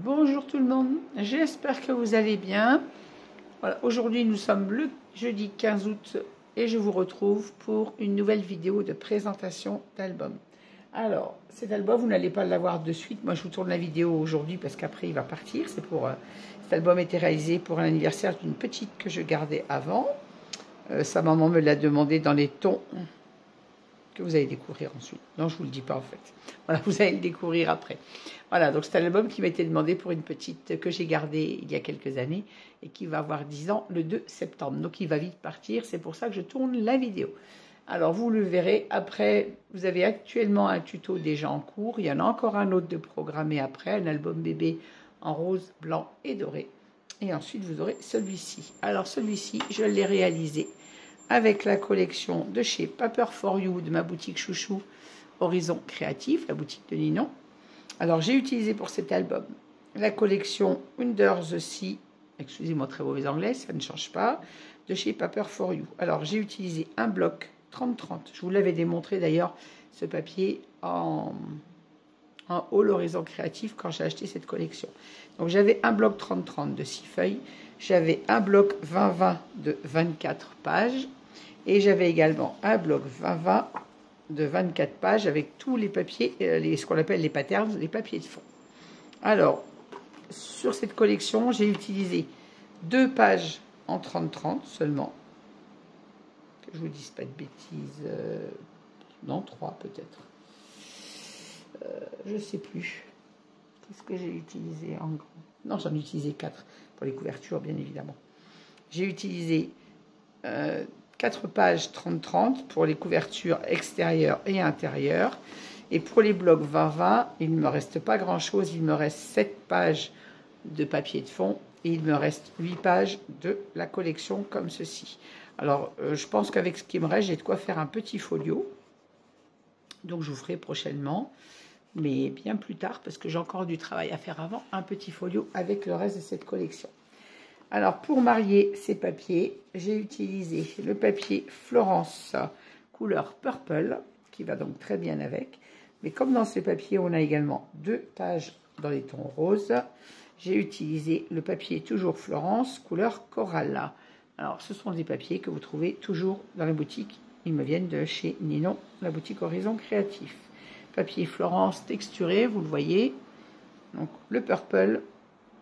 Bonjour tout le monde, j'espère que vous allez bien. Voilà, aujourd'hui nous sommes le jeudi 15 août et je vous retrouve pour une nouvelle vidéo de présentation d'album. Alors, cet album, vous n'allez pas l'avoir de suite. Moi, je vous tourne la vidéo aujourd'hui parce qu'après, il va partir. C'est pour cet album a été réalisé pour l'anniversaire d'une petite que je gardais avant. Sa maman me l'a demandé dans les tons que vous allez découvrir ensuite. Non, je ne vous le dis pas en fait. Voilà, vous allez le découvrir après. Voilà, donc c'est un album qui m'a été demandé pour une petite que j'ai gardée il y a quelques années et qui va avoir 10 ans le 2 septembre. Donc il va vite partir, c'est pour ça que je tourne la vidéo. Alors vous le verrez après, vous avez actuellement un tuto déjà en cours. Il y en a encore un autre de programmé après, un album bébé en rose, blanc et doré. Et ensuite vous aurez celui-ci. Alors celui-ci, je l'ai réalisé avec la collection de chez Paper for You de ma boutique chouchou Horizon Créatif, la boutique de Ninon. Alors j'ai utilisé pour cet album la collection Under the Sea, excusez-moi très mauvais anglais, ça ne change pas, de chez Paper for You. Alors j'ai utilisé un bloc 30-30, je vous l'avais démontré d'ailleurs ce papier en haul Horizon Créatif quand j'ai acheté cette collection. Donc j'avais un bloc 30-30 de 6 feuilles, j'avais un bloc 20-20 de 24 pages, et j'avais également un bloc 20-20 de 24 pages avec tous les papiers, ce qu'on appelle les patterns, les papiers de fond. Alors, sur cette collection, j'ai utilisé 2 pages en 30-30 seulement. Que je vous dise pas de bêtises. Non, 3 peut-être. Je ne sais plus. Qu'est-ce que j'ai utilisé en grand? Non, j'en ai utilisé 4 pour les couvertures, bien évidemment. J'ai utilisé 4 pages 30-30 pour les couvertures extérieures et intérieures. Et pour les blocs 20-20, il ne me reste pas grand-chose. Il me reste 7 pages de papier de fond et il me reste 8 pages de la collection comme ceci. Alors, je pense qu'avec ce qui me reste, j'ai de quoi faire un petit folio. Donc, je vous ferai prochainement, mais bien plus tard, parce que j'ai encore du travail à faire avant, un petit folio avec le reste de cette collection. Alors, pour marier ces papiers, j'ai utilisé le papier Florence couleur purple, qui va donc très bien avec. Mais comme dans ces papiers, on a également 2 pages dans les tons roses, j'ai utilisé le papier toujours Florence couleur corail. Alors, ce sont des papiers que vous trouvez toujours dans la boutique. Ils me viennent de chez Ninon, la boutique Horizon Créatif. Papier Florence texturé, vous le voyez. Donc, le purple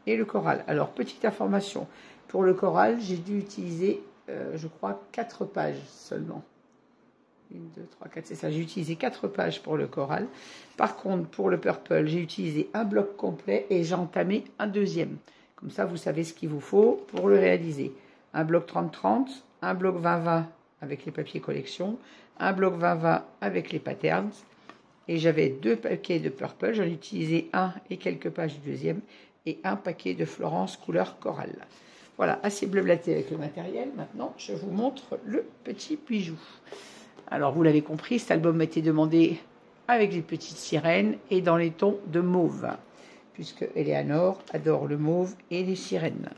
et le coral. Alors, petite information, pour le coral, j'ai dû utiliser, je crois, 4 pages seulement. 1, 2, 3, 4, c'est ça. J'ai utilisé 4 pages pour le coral. Par contre, pour le purple, j'ai utilisé un bloc complet et j'ai entamé un deuxième. Comme ça, vous savez ce qu'il vous faut pour le réaliser. Un bloc 30-30, un bloc 20-20 avec les papiers collection, un bloc 20-20 avec les patterns. Et j'avais 2 paquets de purple. J'en ai utilisé un et quelques pages du deuxième. Et un paquet de Florence couleur corail. Voilà, assez blablaté avec le matériel. Maintenant, je vous montre le petit bijou. Alors, vous l'avez compris, cet album m'a été demandé avec les petites sirènes et dans les tons de mauve, puisque Eleanor adore le mauve et les sirènes.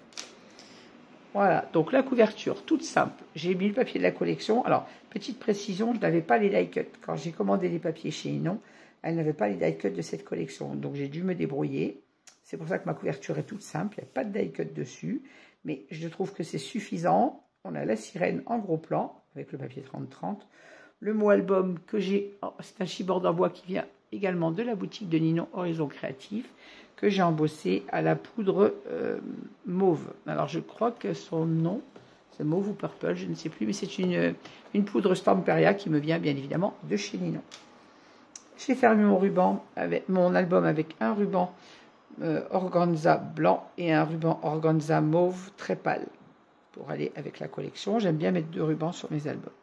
Voilà, donc la couverture, toute simple. J'ai mis le papier de la collection. Alors, petite précision, je n'avais pas les die cuts. Quand j'ai commandé les papiers chez Ninon, elle n'avait pas les die cuts de cette collection. Donc, j'ai dû me débrouiller. C'est pour ça que ma couverture est toute simple, il n'y a pas de die cut dessus, mais je trouve que c'est suffisant. On a la sirène en gros plan, avec le papier 30-30. Le mot album que j'ai, c'est un chibord en bois qui vient également de la boutique de Ninon Horizon Créatif, que j'ai embossé à la poudre mauve. Alors je crois que son nom, c'est mauve ou purple, je ne sais plus, mais c'est une poudre Stamperia qui me vient bien évidemment de chez Ninon. J'ai fermé mon ruban, avec mon album avec un ruban organza blanc et un ruban organza mauve très pâle pour aller avec la collection. J'aime bien mettre 2 rubans sur mes albums.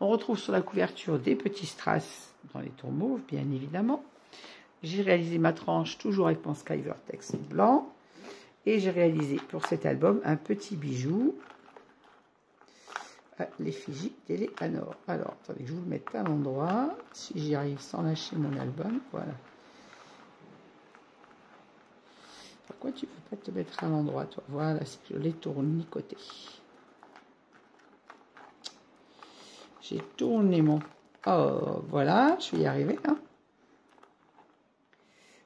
On retrouve sur la couverture des petits strass dans les tons mauves, bien évidemment. J'ai réalisé ma tranche toujours avec mon Sky Vertex blanc. Et j'ai réalisé pour cet album un petit bijou à l'effigie d'Eleanor. Alors, attendez que je vous le mette à l'endroit, si j'y arrive sans lâcher mon album. Voilà. Pourquoi tu ne peux pas te mettre à l'endroit, toi? Voilà, c'est que je l'ai tournicoté. J'ai tourné mon... Oh, voilà, je vais y arriver. Hein.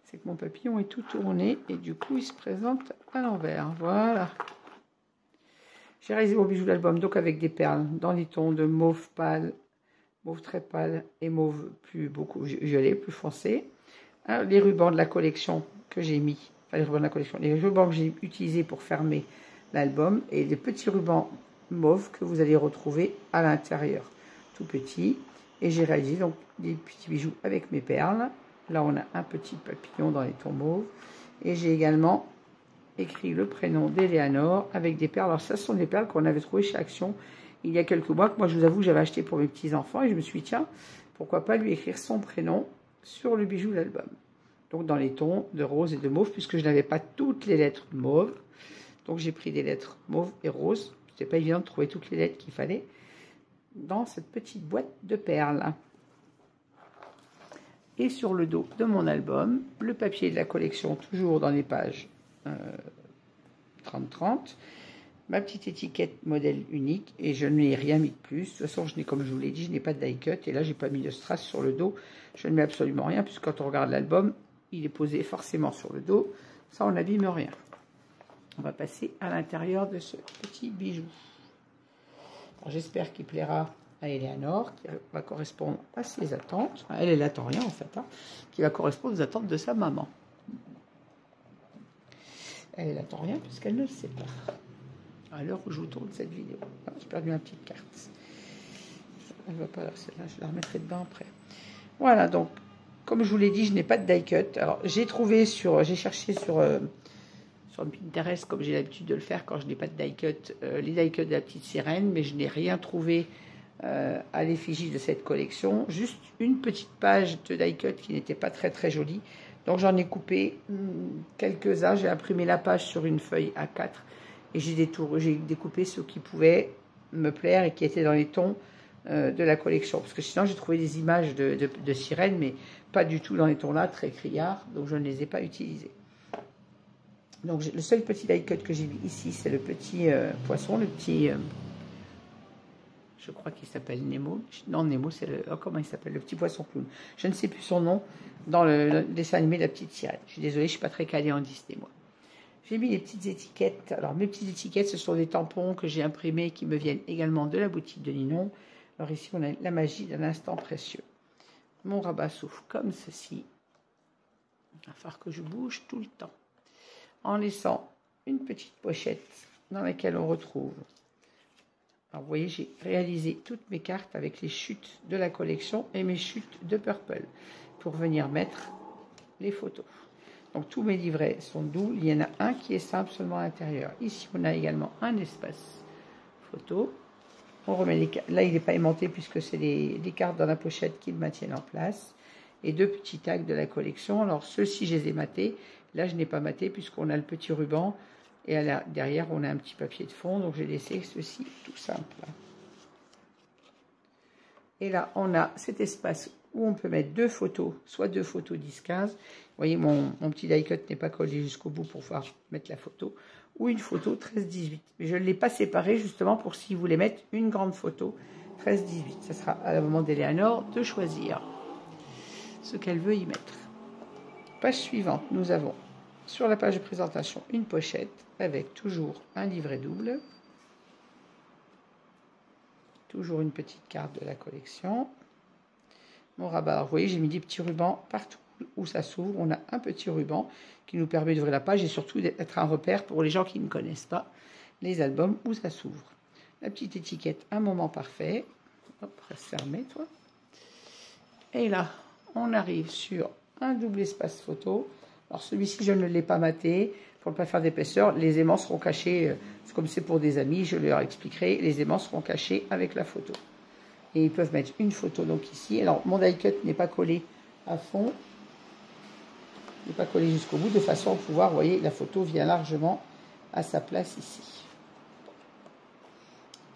c'est que mon papillon est tout tourné et du coup il se présente à l'envers. Voilà. J'ai réalisé mon bijou d'album donc avec des perles dans les tons de mauve pâle, mauve très pâle et mauve plus beaucoup violet, plus foncé. Hein, les rubans de la collection que j'ai mis, enfin les rubans de la collection, les rubans que j'ai utilisés pour fermer l'album et les petits rubans mauve que vous allez retrouver à l'intérieur, tout petit. Et j'ai réalisé donc des petits bijoux avec mes perles. Là, on a un petit papillon dans les tons mauves. Et j'ai également écrit le prénom d'Eleanor avec des perles. Alors, ça, ce sont des perles qu'on avait trouvées chez Action il y a quelques mois, que moi, je vous avoue, j'avais acheté pour mes petits-enfants. Et je me suis dit, tiens, pourquoi pas lui écrire son prénom sur le bijou de l'album. Donc, dans les tons de rose et de mauve, puisque je n'avais pas toutes les lettres mauves. Donc, j'ai pris des lettres mauve et rose. C'était pas évident de trouver toutes les lettres qu'il fallait dans cette petite boîte de perles. Et sur le dos de mon album, le papier de la collection, toujours dans les pages 30-30, ma petite étiquette modèle unique, et je n'ai rien mis de plus. De toute façon, comme je vous l'ai dit, je n'ai pas de die cut, et là, j'ai pas mis de strass sur le dos. Je ne mets absolument rien, puisque quand on regarde l'album, il est posé forcément sur le dos. Ça, on n'abîme rien. On va passer à l'intérieur de ce petit bijou. J'espère qu'il plaira à Eleanor, qui va correspondre à ses attentes. Elle n'attend rien en fait, hein, qui va correspondre aux attentes de sa maman. Elle n'attend rien puisqu'elle ne le sait pas. À l'heure où je vous tourne cette vidéo. Ah, j'ai perdu ma petite carte. Elle ne va pas là, celle-là, je la remettrai dedans après. Voilà, donc, comme je vous l'ai dit, je n'ai pas de die cut. Alors, j'ai cherché sur Pinterest, comme j'ai l'habitude de le faire quand je n'ai pas de die cut, les die cut de la petite sirène, mais je n'ai rien trouvé à l'effigie de cette collection. Juste une petite page de die cut qui n'était pas très très jolie. Donc j'en ai coupé quelques-uns. J'ai imprimé la page sur une feuille A4 et j'ai découpé ceux qui pouvaient me plaire et qui étaient dans les tons de la collection. Parce que sinon j'ai trouvé des images de sirènes, mais pas du tout dans les tons là, très criards. Donc je ne les ai pas utilisés. Donc, le seul petit die cut que j'ai mis ici, c'est le petit poisson, le petit, je crois qu'il s'appelle Nemo. Non, Nemo, c'est le, oh, comment il s'appelle? Le petit poisson clown. Je ne sais plus son nom dans le dessin animé de la petite sirène. Je suis désolée, je ne suis pas très calée en Disney, moi. J'ai mis les petites étiquettes. Alors, mes petites étiquettes, ce sont des tampons que j'ai imprimés qui me viennent également de la boutique de Ninon. Alors, ici, on a la magie d'un instant précieux. Mon rabat souffle comme ceci. Il va falloir que je bouge tout le temps, en laissant une petite pochette dans laquelle on retrouve. Alors vous voyez, j'ai réalisé toutes mes cartes avec les chutes de la collection et mes chutes de Purple pour venir mettre les photos. Donc tous mes livrets sont doux. Il y en a un qui est simple seulement à l'intérieur. Ici, on a également un espace photo. On remet les cartes. Là, il n'est pas aimanté puisque c'est les cartes dans la pochette qui le maintiennent en place. Et deux petits tags de la collection. Alors ceux-ci, je les ai matés. Là, je n'ai pas maté puisqu'on a le petit ruban. Et derrière, on a un petit papier de fond. Donc, j'ai laissé ceci tout simple. Et là, on a cet espace où on peut mettre deux photos. Soit deux photos 10-15. Vous voyez, mon petit die cut n'est pas collé jusqu'au bout pour pouvoir mettre la photo. Ou une photo 13-18. Mais je ne l'ai pas séparé justement pour si vous voulez mettre une grande photo 13-18. Ça sera à la moment d'Eleanor de choisir ce qu'elle veut y mettre. Page suivante, nous avons sur la page de présentation une pochette avec toujours un livret double, toujours une petite carte de la collection, mon rabat. Alors, vous voyez, j'ai mis des petits rubans partout où ça s'ouvre. On a un petit ruban qui nous permet d'ouvrir la page et surtout d'être un repère pour les gens qui ne connaissent pas les albums où ça s'ouvre. La petite étiquette, un moment parfait. Hop, reste fermé, toi. Et là, on arrive sur un double espace photo. Alors celui-ci, je ne l'ai pas maté pour ne pas faire d'épaisseur. Les aimants seront cachés, comme c'est pour des amis, je leur expliquerai. Les aimants seront cachés avec la photo. Et ils peuvent mettre une photo donc ici. Alors mon die cut n'est pas collé à fond, n'est pas collé jusqu'au bout, de façon à pouvoir, vous voyez, la photo vient largement à sa place ici.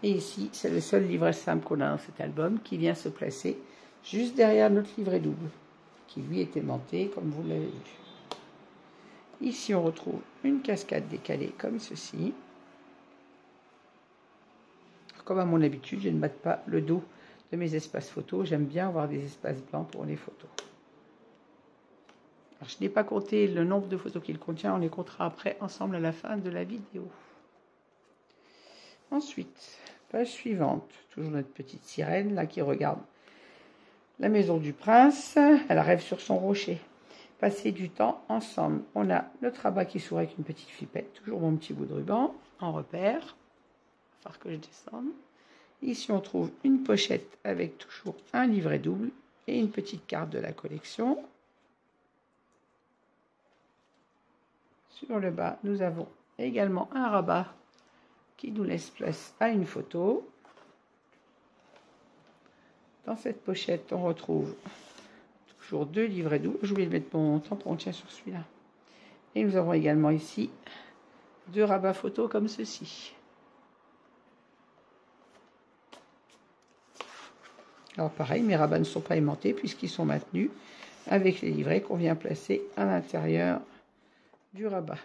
Et ici, c'est le seul livret simple qu'on a dans cet album qui vient se placer juste derrière notre livret double, qui lui est aimanté comme vous l'avez vu. Ici, on retrouve une cascade décalée comme ceci. Comme à mon habitude, je ne mate pas le dos de mes espaces photos. J'aime bien avoir des espaces blancs pour les photos. Alors, je n'ai pas compté le nombre de photos qu'il contient, on les comptera après ensemble à la fin de la vidéo. Ensuite, page suivante, toujours notre petite sirène là qui regarde la maison du prince, elle rêve sur son rocher. Passer du temps ensemble. On a notre rabat qui s'ouvre avec une petite flippette, toujours mon petit bout de ruban en repère. Il va falloir que je descende. Ici, on trouve une pochette avec toujours un livret double et une petite carte de la collection. Sur le bas, nous avons également un rabat qui nous laisse place à une photo. Dans cette pochette, on retrouve toujours 2 livrets doubles. Je voulais mettre mon tampon, tiens, sur celui-là. Et nous avons également ici 2 rabats photos comme ceci. Alors pareil, mes rabats ne sont pas aimantés puisqu'ils sont maintenus avec les livrets qu'on vient placer à l'intérieur du rabat.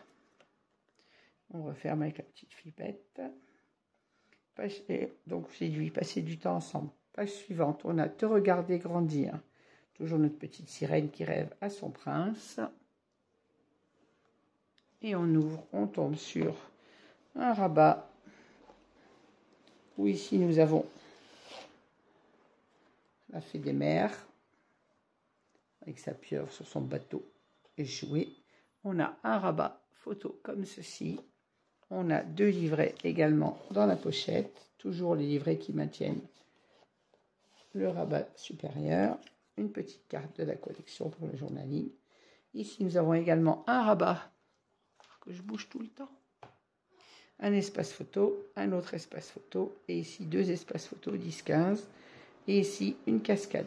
On referme avec la petite flippette. Donc j'ai dû y passer du temps ensemble. Page suivante, on a Te regarder grandir. Toujours notre petite sirène qui rêve à son prince. Et on ouvre, on tombe sur un rabat où ici nous avons la fée des mers avec sa pieuvre sur son bateau échoué. On a un rabat photo comme ceci. On a 2 livrets également dans la pochette. Toujours les livrets qui maintiennent le rabat supérieur. Une petite carte de la collection pour le journaling. Ici, nous avons également un rabat que je bouge tout le temps. Un espace photo, un autre espace photo. Et ici, 2 espaces photo 10-15. Et ici, une cascade.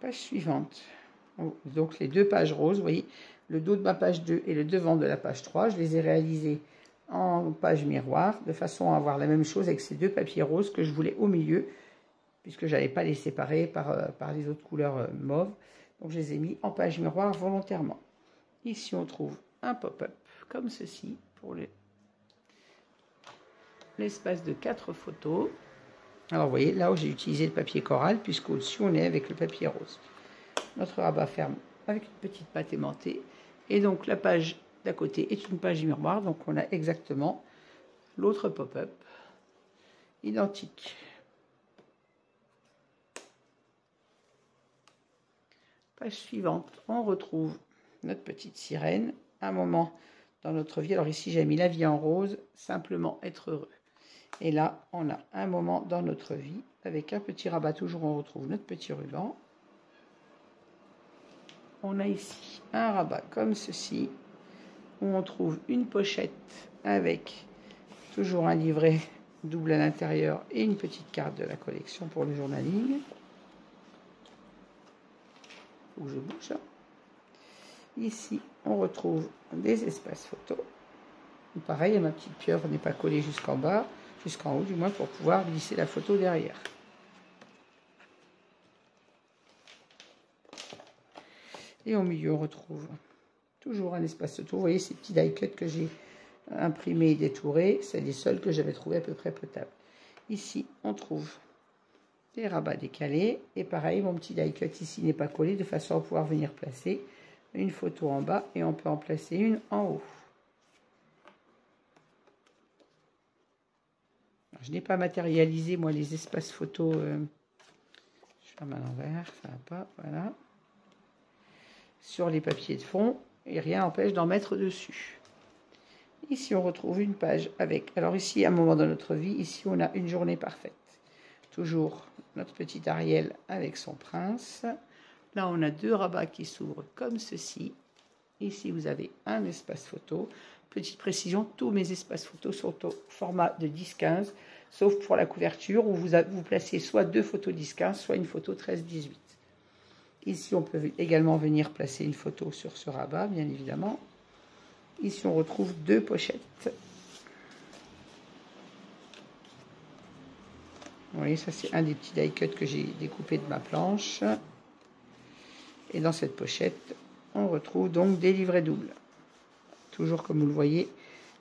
Page suivante. Donc, les 2 pages roses, vous voyez, le dos de ma page 2 et le devant de la page 3, je les ai réalisés en page miroir, de façon à avoir la même chose avec ces 2 papiers roses que je voulais au milieu, puisque je n'allais pas les séparer par les autres couleurs mauves. Donc, je les ai mis en page miroir volontairement. Ici, on trouve un pop-up comme ceci pour l'espace de 4 photos. Alors, vous voyez, là où j'ai utilisé le papier coral, puisqu'au-dessus, on est avec le papier rose. Notre rabat ferme avec une petite pâte aimantée. Et donc, la page d'à côté est une page miroir. Donc, on a exactement l'autre pop-up identique. Page suivante, on retrouve notre petite sirène. Un moment dans notre vie. Alors ici, j'ai mis la vie en rose, simplement être heureux. Et là, on a un moment dans notre vie avec un petit rabat. Toujours, on retrouve notre petit ruban. On a ici un rabat comme ceci, où on trouve une pochette avec toujours un livret double à l'intérieur et une petite carte de la collection pour le journaling. Faut que je bouge ça. Ici, on retrouve des espaces photos. Pareil, ma petite pieuvre n'est pas collée jusqu'en bas, jusqu'en haut du moins, pour pouvoir glisser la photo derrière. Et au milieu, on retrouve toujours un espace photo. Vous voyez ces petits die cuts que j'ai imprimés et détourés, c'est les seuls que j'avais trouvés à peu près potables. Ici, on trouve des rabats décalés. Et pareil, mon petit die cut ici n'est pas collé, de façon à pouvoir venir placer une photo en bas et on peut en placer une en haut. Alors, je n'ai pas matérialisé, moi, les espaces photos. Je ferme à l'envers, ça va pas, voilà. Sur les papiers de fond, et rien n'empêche d'en mettre dessus. Ici, on retrouve une page avec... Alors ici, à un moment dans notre vie, ici, on a une journée parfaite. Toujours notre petit Ariel avec son prince. Là, on a 2 rabats qui s'ouvrent comme ceci. Ici, vous avez un espace photo. Petite précision, tous mes espaces photos sont au format de 10-15, sauf pour la couverture où vous placez soit 2 photos 10-15, soit une photo 13-18. Ici, on peut également venir placer une photo sur ce rabat, bien évidemment. Ici, on retrouve 2 pochettes. Vous voyez, ça c'est un des petits die cuts que j'ai découpé de ma planche. Et dans cette pochette, on retrouve donc des livrets doubles. Toujours comme vous le voyez,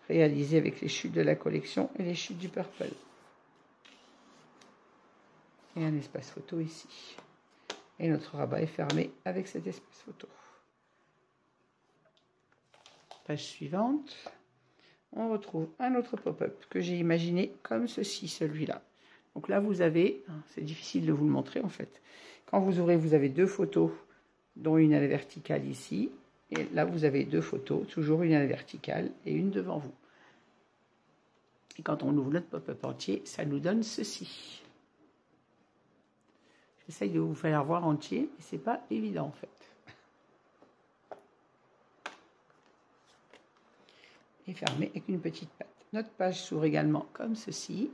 réalisé avec les chutes de la collection et les chutes du Purple. Et un espace photo ici. Et notre rabat est fermé avec cet espace photo. Page suivante. On retrouve un autre pop-up que j'ai imaginé comme ceci, celui-là. Donc là, vous avez, c'est difficile de vous le montrer en fait. Quand vous ouvrez, vous avez deux photos, dont une à la verticale ici. Et là, vous avez deux photos, toujours une à la verticale et une devant vous. Et quand on ouvre notre pop-up entier, ça nous donne ceci. J'essaye de vous faire voir entier, mais c'est pas évident en fait. Et fermé avec une petite patte. Notre page s'ouvre également comme ceci.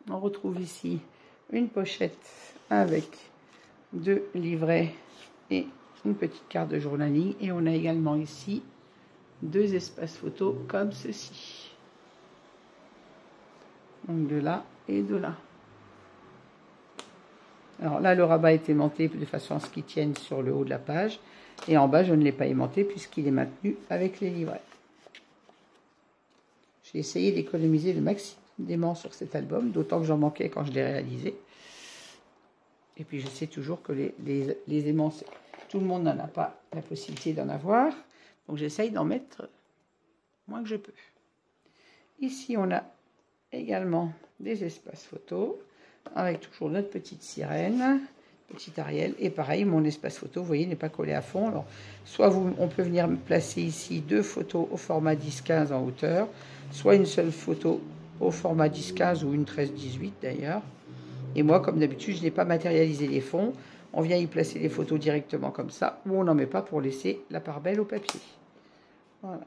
On retrouve ici une pochette avec deux livrets et une petite carte de journaling. Et on a également ici deux espaces photos comme ceci. Donc de là et de là. Alors là, le rabat est aimanté de façon à ce qu'il tienne sur le haut de la page. Et en bas, je ne l'ai pas aimanté puisqu'il est maintenu avec les livrets. J'ai essayé d'économiser le maximum d'aimants sur cet album, d'autant que j'en manquais quand je l'ai réalisé. Et puis je sais toujours que les aimants, tout le monde n'en a pas la possibilité d'en avoir. Donc j'essaye d'en mettre moins que je peux. Ici, on a également des espaces photos avec toujours notre petite sirène, petite Ariel. Et pareil, mon espace photo, vous voyez, n'est pas collé à fond. Alors, soit on peut venir placer ici deux photos au format 10-15 en hauteur, soit une seule photo au format 10-15 ou une 13-18 d'ailleurs. Et moi, comme d'habitude, je n'ai pas matérialisé les fonds. On vient y placer les photos directement comme ça, ou on n'en met pas pour laisser la part belle au papier. Voilà.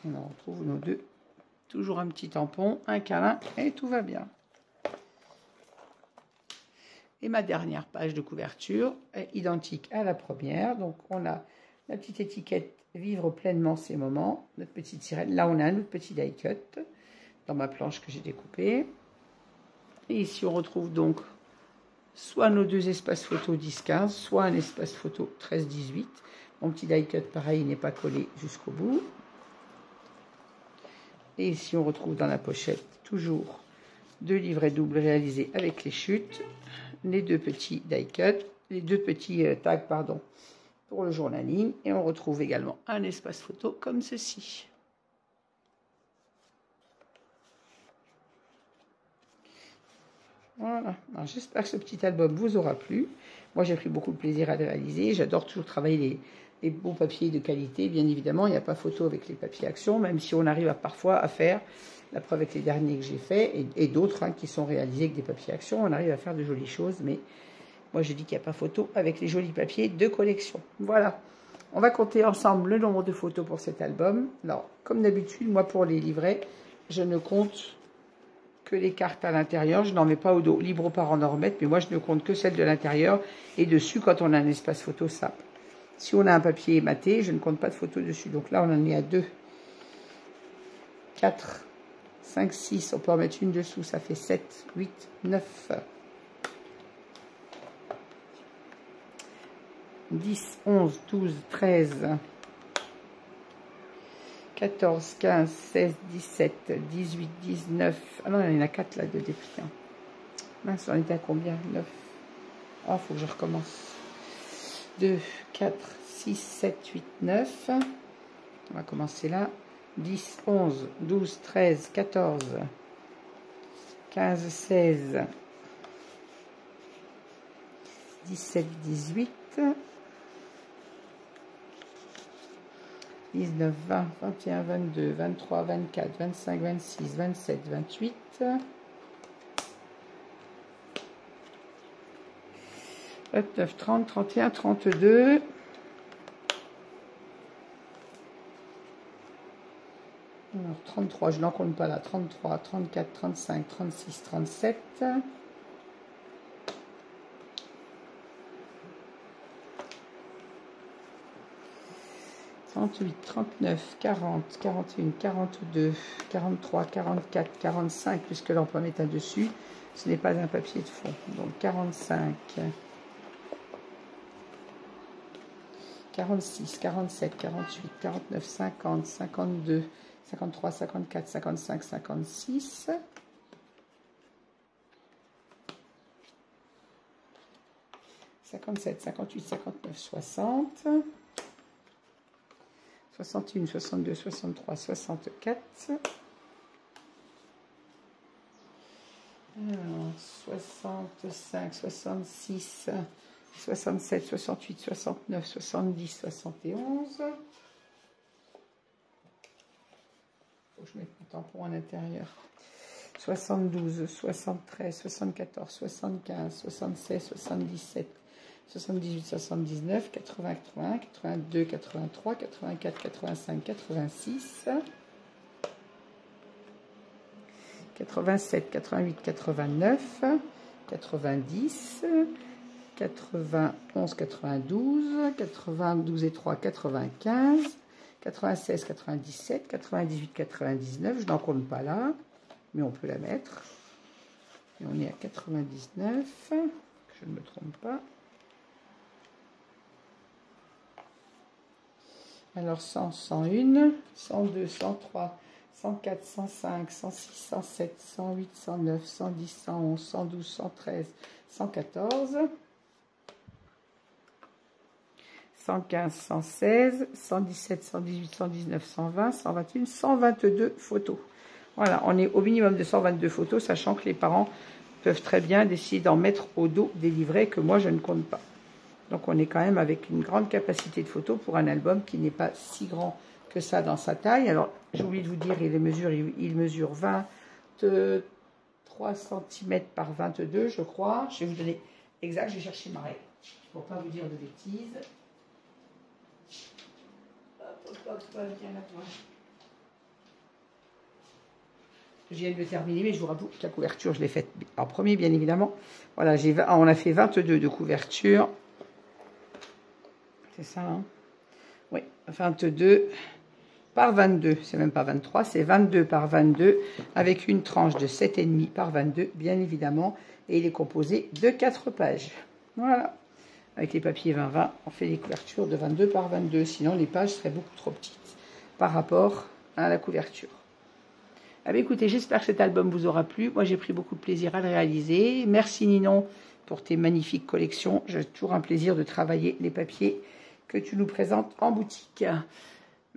On retrouve nos deux. Toujours un petit tampon, un câlin, et tout va bien. Et ma dernière page de couverture est identique à la première. Donc, on a la petite étiquette « Vivre pleinement ces moments », notre petite sirène. Là, on a un autre petit die cut dans ma planche que j'ai découpée. Et ici, on retrouve donc soit nos deux espaces photo 10-15, soit un espace photo 13-18. Mon petit die cut, pareil, n'est pas collé jusqu'au bout. Et ici, on retrouve dans la pochette toujours deux livrets doubles réalisés avec les chutes, les deux petits die cut, les deux petits tags, pardon, pour le journaling. Et on retrouve également un espace photo comme ceci. Voilà. J'espère que ce petit album vous aura plu. Moi, j'ai pris beaucoup de plaisir à le réaliser. J'adore toujours travailler les beaux papiers de qualité. Bien évidemment, il n'y a pas photo avec les papiers Action, même si on arrive parfois à faire, la preuve avec les derniers que j'ai faits, et d'autres qui sont réalisés avec des papiers Action, on arrive à faire de jolies choses, mais moi, je dis qu'il n'y a pas photo avec les jolis papiers de collection. Voilà. On va compter ensemble le nombre de photos pour cet album. Alors, comme d'habitude, moi, pour les livrets, je ne compte que les cartes à l'intérieur, je n'en mets pas au dos. Libre aux parents d'en remettre, mais moi je ne compte que celles de l'intérieur et dessus quand on a un espace photo simple. Si on a un papier maté, je ne compte pas de photos dessus. Donc là, on en est à 2, 4, 5, 6. On peut en mettre une dessous, ça fait 7, 8, 9, 10, 11, 12, 13, 14, 15, 16, 17, 18, 19. Ah non, il y en a 4 là de dépliants. Mince, on était à combien? 9. Ah, faut que je recommence. 2, 4, 6, 7, 8, 9. On va commencer là. 10, 11, 12, 13, 14, 15, 16, 17, 18. 19, 20, 21, 22, 23, 24, 25, 26, 27, 28. 29, 30, 31, 32. 33, je n'en compte pas là. 33, 34, 35, 36, 37. 38, 39, 40, 41, 42, 43, 44, 45, puisque là on peut en mettre un dessus. Ce n'est pas un papier de fond. Donc 45, 46, 47, 48, 49, 50, 52, 53, 54, 55, 56. 57, 58, 59, 60. 61, 62, 63, 64. Alors, 65, 66, 67, 68, 69, 70, 71. Faut que je mette mon tampon à l'intérieur. 72, 73, 74, 75, 76, 77, 78, 79, 80, 81, 82, 83, 84, 85, 86. 87, 88, 89, 90, 91, 92, 92 et 3, 95, 96, 97, 98, 99, je n'en compte pas là, mais on peut la mettre. Et on est à 99, que je ne me trompe pas. Alors 100, 101, 102, 103, 104, 105, 106, 107, 108, 109, 110, 111, 112, 113, 114, 115, 116, 117, 118, 119, 120, 121, 122 photos. Voilà, on est au minimum de 122 photos, sachant que les parents peuvent très bien décider d'en mettre au dos des livrets que moi je ne compte pas. Donc on est quand même avec une grande capacité de photos pour un album qui n'est pas si grand que ça dans sa taille. Alors j'ai oublié de vous dire, il mesure 23 cm par 22 je crois. Je vais vous donner exact, j'ai cherché ma règle pour ne pas vous dire de bêtises. Hop, viens là, toi. Je viens de le terminer, mais je vous rappelle que la couverture, je l'ai faite en premier, bien évidemment. Voilà, on a fait 22 de couverture. C'est ça, hein? Oui, 22 par 22. C'est même pas 23, c'est 22 par 22, avec une tranche de 7,5 par 22, bien évidemment. Et il est composé de 4 pages. Voilà. Avec les papiers 20-20, on fait les couvertures de 22 par 22. Sinon, les pages seraient beaucoup trop petites par rapport à la couverture. Ah bah écoutez, j'espère que cet album vous aura plu. Moi, j'ai pris beaucoup de plaisir à le réaliser. Merci Ninon pour tes magnifiques collections. J'ai toujours un plaisir de travailler les papiers que tu nous présentes en boutique.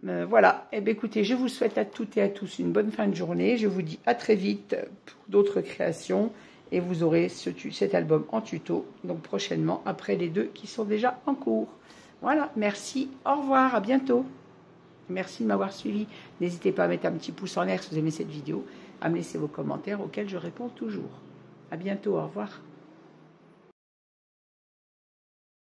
Voilà. Eh bien, écoutez, je vous souhaite à toutes et à tous une bonne fin de journée. Je vous dis à très vite pour d'autres créations. Et vous aurez cet album en tuto, donc prochainement, après les deux qui sont déjà en cours. Voilà, merci, au revoir, à bientôt. Merci de m'avoir suivi. N'hésitez pas à mettre un petit pouce en l'air si vous aimez cette vidéo, à me laisser vos commentaires auxquels je réponds toujours. À bientôt, au revoir.